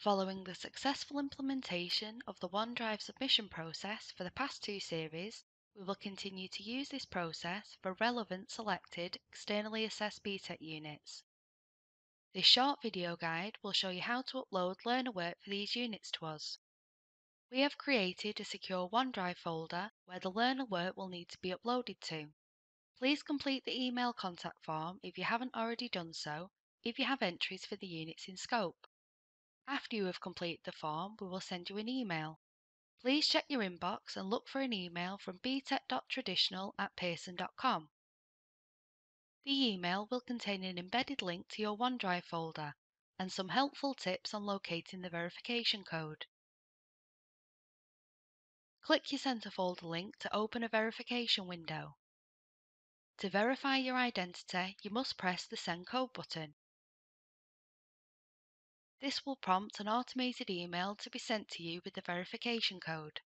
Following the successful implementation of the OneDrive submission process for the past two series, we will continue to use this process for relevant selected externally assessed BTEC units. This short video guide will show you how to upload learner work for these units to us. We have created a secure OneDrive folder where the learner work will need to be uploaded to. Please complete the email contact form if you haven't already done so, if you have entries for the units in scope. After you have completed the form, we will send you an email. Please check your inbox and look for an email from btec.traditional@pearson.com. The email will contain an embedded link to your OneDrive folder and some helpful tips on locating the verification code. Click your Center folder link to open a verification window. To verify your identity, you must press the Send Code button. This will prompt an automated email to be sent to you with the verification code.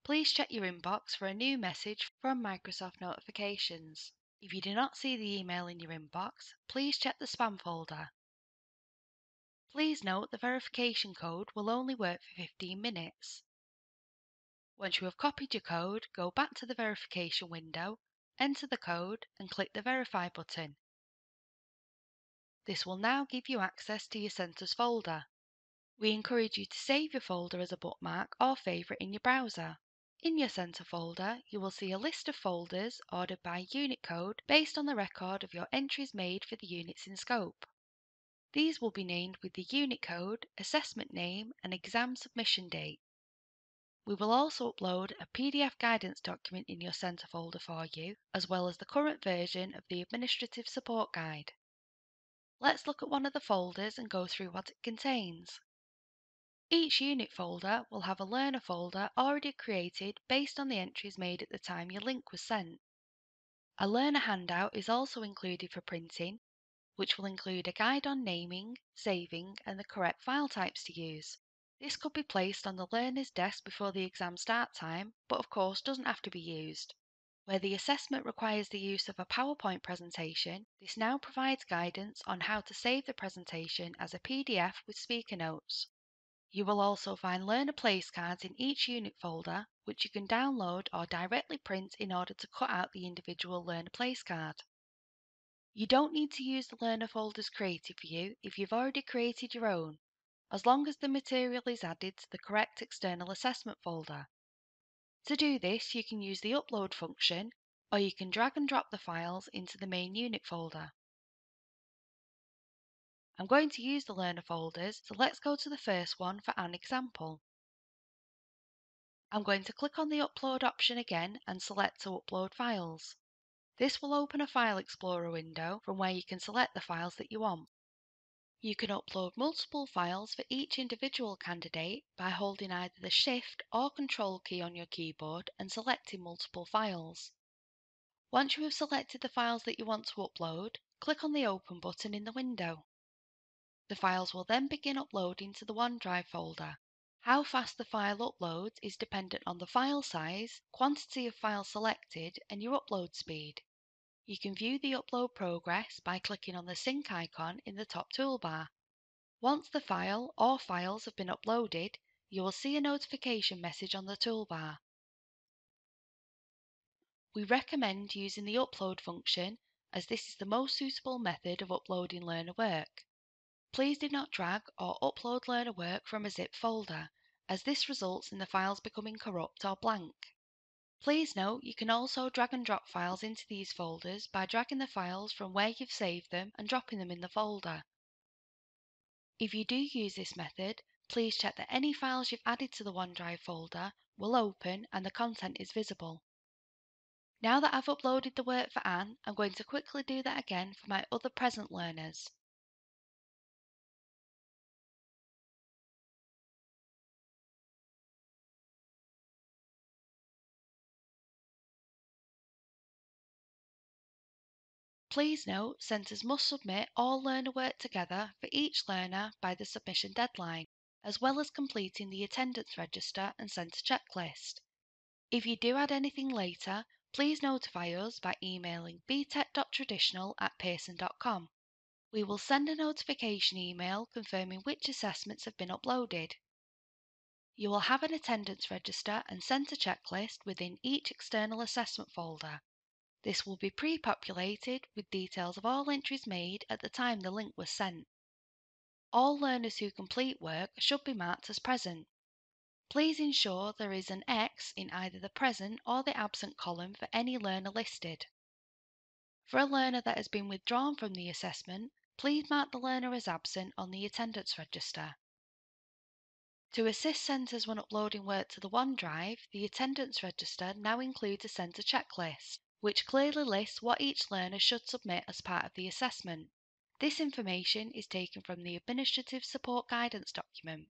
Please check your inbox for a new message from Microsoft Notifications. If you do not see the email in your inbox, please check the spam folder. Please note the verification code will only work for 15 minutes. Once you have copied your code, go back to the verification window, enter the code and click the Verify button. This will now give you access to your Centers folder. We encourage you to save your folder as a bookmark or favourite in your browser. In your Center folder, you will see a list of folders ordered by unit code based on the record of your entries made for the units in scope. These will be named with the unit code, assessment name, and exam submission date. We will also upload a PDF guidance document in your Center folder for you, as well as the current version of the Administrative Support Guide. Let's look at one of the folders and go through what it contains. Each unit folder will have a learner folder already created based on the entries made at the time your link was sent. A learner handout is also included for printing, which will include a guide on naming, saving, and the correct file types to use. This could be placed on the learner's desk before the exam start time, but of course doesn't have to be used. Where the assessment requires the use of a PowerPoint presentation, this now provides guidance on how to save the presentation as a PDF with speaker notes. You will also find learner place cards in each unit folder, which you can download or directly print in order to cut out the individual learner place card. You don't need to use the learner folders created for you if you've already created your own, as long as the material is added to the correct external assessment folder. To do this, you can use the upload function, or you can drag and drop the files into the main unit folder. I'm going to use the learner folders, so let's go to the first one for an example. I'm going to click on the upload option again and select to upload files. This will open a File Explorer window from where you can select the files that you want. You can upload multiple files for each individual candidate by holding either the Shift or Control key on your keyboard and selecting multiple files. Once you have selected the files that you want to upload, click on the Open button in the window. The files will then begin uploading to the OneDrive folder. How fast the file uploads is dependent on the file size, quantity of files selected, and your upload speed. You can view the upload progress by clicking on the sync icon in the top toolbar. Once the file or files have been uploaded, you will see a notification message on the toolbar. We recommend using the upload function as this is the most suitable method of uploading learner work. Please do not drag or upload learner work from a zip folder, as this results in the files becoming corrupt or blank. Please note you can also drag and drop files into these folders by dragging the files from where you've saved them and dropping them in the folder. If you do use this method, please check that any files you've added to the OneDrive folder will open and the content is visible. Now that I've uploaded the work for Anne, I'm going to quickly do that again for my other present learners. Please note, centres must submit all learner work together for each learner by the submission deadline, as well as completing the attendance register and centre checklist. If you do add anything later, please notify us by emailing btec.traditional@pearson.com. We will send a notification email confirming which assessments have been uploaded. You will have an attendance register and centre checklist within each external assessment folder. This will be pre-populated with details of all entries made at the time the link was sent. All learners who complete work should be marked as present. Please ensure there is an X in either the present or the absent column for any learner listed. For a learner that has been withdrawn from the assessment, please mark the learner as absent on the attendance register. To assist centres when uploading work to the OneDrive, the attendance register now includes a centre checklist, which clearly lists what each learner should submit as part of the assessment. This information is taken from the Administrative Support Guidance document.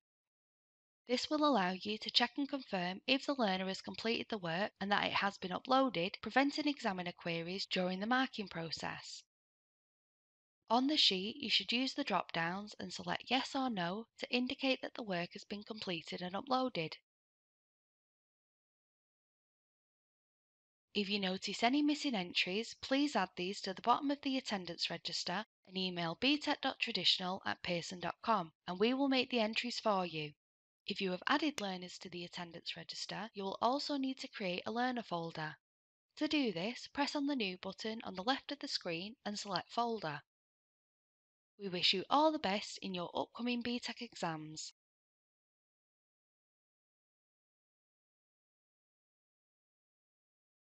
This will allow you to check and confirm if the learner has completed the work and that it has been uploaded, preventing examiner queries during the marking process. On the sheet, you should use the drop-downs and select Yes or No to indicate that the work has been completed and uploaded. If you notice any missing entries, please add these to the bottom of the attendance register and email btec.traditional@pearson.com and we will make the entries for you. If you have added learners to the attendance register, you will also need to create a learner folder. To do this, press on the New button on the left of the screen and select Folder. We wish you all the best in your upcoming BTEC exams.